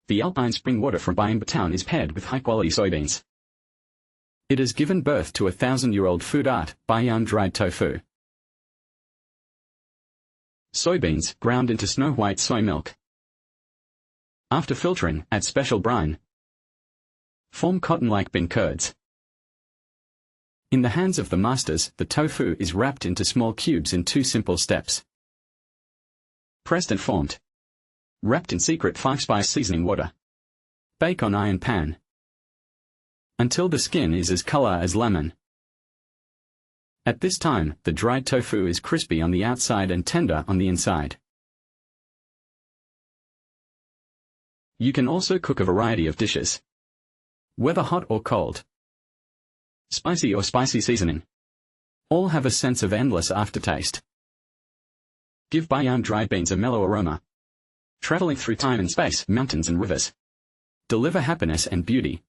The alpine spring water from Baiyang town is paired with high-quality soybeans. It has given birth to a 1,000-year-old food art, Baiyang Dried Tofu. Soybeans ground into snow-white soy milk. After filtering, add special brine. Form cotton-like bean curds. In the hands of the masters, the tofu is wrapped into small cubes in 2 simple steps. Pressed and formed. Wrapped in secret 5-spice seasoning water. Bake on iron pan until the skin is as color as lemon. At this time, the dried tofu is crispy on the outside and tender on the inside. You can also cook a variety of dishes, whether hot or cold, spicy or spicy seasoning. All have a sense of endless aftertaste. Give Baiyang dried beans a mellow aroma. Traveling through time and space, mountains and rivers. Deliver happiness and beauty.